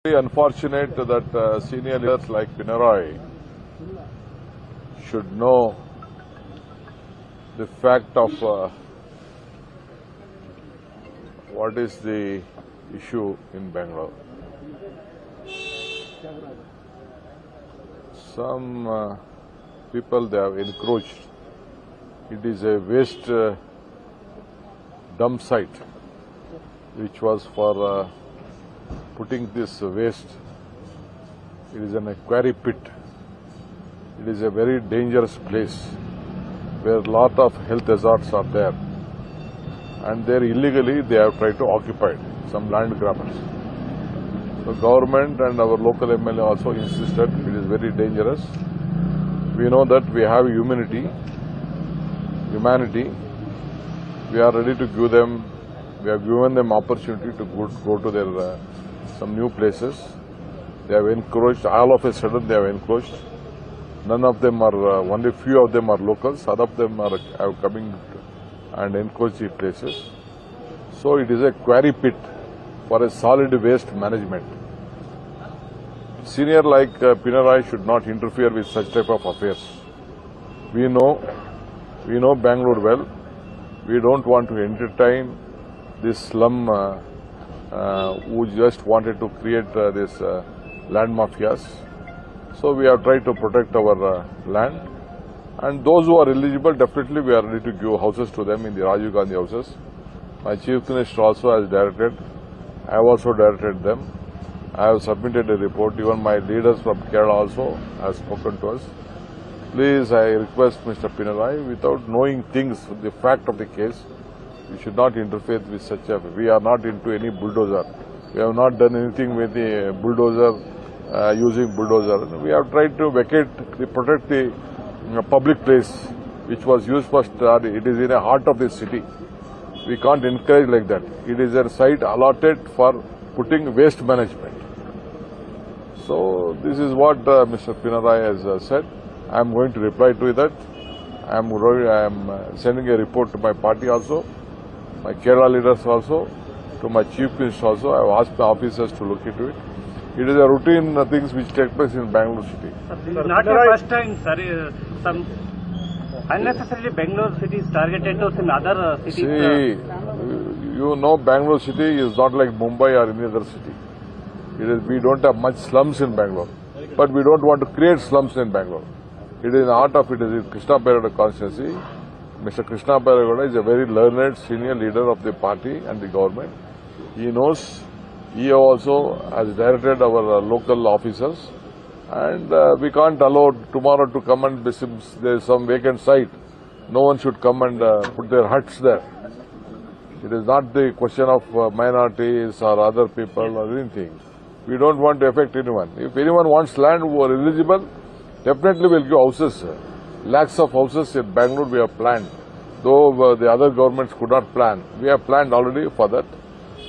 Very unfortunate that senior leaders like Pinarayi should know the fact of what is the issue in Bangalore. Some people, they have encroached. It is a waste dump site which was for putting this waste. It is a quarry pit. It is a very dangerous place where a lot of health hazards are there, and there illegally they have tried to occupy some land grabbers. The government and our local MLA also insisted it is very dangerous. We know that we have humanity. We are ready to give them. We have given them opportunity to go to their some new places. They have encroached. All of a sudden, they have encroached. None of them are. Only few of them are locals. Other of them are coming and encroached the places. So it is a quarry pit for a solid waste management. Senior like Pinarayi should not interfere with such type of affairs. We know Bangalore well. We don't want to entertain this slum who just wanted to create this land mafias. So we have tried to protect our land, and those who are eligible, definitely we are ready to give houses to them in the Rajiv Gandhi houses. My Chief Minister also has directed. I have also directed them. I have submitted a report. Even my leaders from Kerala also have spoken to us. Please, I request Mr. Pinarayi, without knowing things, the fact of the case, we should not interfere with such a. We are not into any bulldozer. We have not done anything with the bulldozer, using bulldozer. We have tried to protect the public place, which was used for study. It is in the heart of the city. We can't encourage like that. It is a site allotted for putting waste management. So this is what Mr. Pinarayi has said. I am going to reply to that. I am sending a report to my party also, my Kerala leaders also, to my Chief Minister also. I have asked the officers to look into it. It is a routine things which take place in Bangalore city. This is not the first time, sir. Some unnecessarily Bangalore city is targeted to some other cities. See, you know Bangalore city is not like Mumbai or any other city. We don't have much slums in Bangalore, but we don't want to create slums in Bangalore. It is in the heart of it is in Krishna Bairegowda constituency. Mr. Krishna Bairegowda is a very learned senior leader of the party and the government. He knows. He also has directed our local officers, and we can't allow tomorrow to come and there is some vacant site. No one should come and put their huts there. It is not the question of minorities or other people or anything. We don't want to affect anyone. If anyone wants land who are eligible, definitely we'll give houses. Lakhs of houses in Bangalore we have planned. Though the other governments could not plan. We have planned already for that.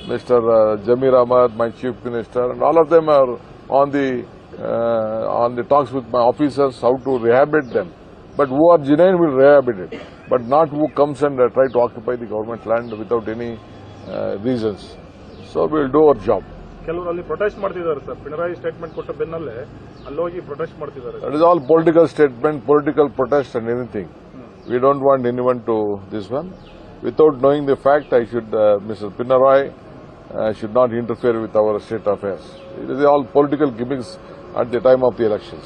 Mr. Jamir Ahmad, my Chief Minister, and all of them are on the talks with my officers how to rehabilitate them. But who are genuine will rehabilitate, but not who comes and try to occupy the government land without any reasons. So we will do our job. ಕೆಲವರು ಅಲ್ಲಿ protest ಮಾಡ್ತಿದ್ದಾರೆ sir Pinarayi statement ಕೊಟ್ಟ ಬೆನ್ನಲ್ಲೇ ಅಲ್ಲಿ ಹೋಗಿ protest ಮಾಡ್ತಿದ್ದಾರೆ That is all political statement, political protest and anything. We don't want anyone to this one. Without knowing the fact, Mr. Pinarayi should not interfere with our state affairs. It is all political gimmicks at the time of the elections.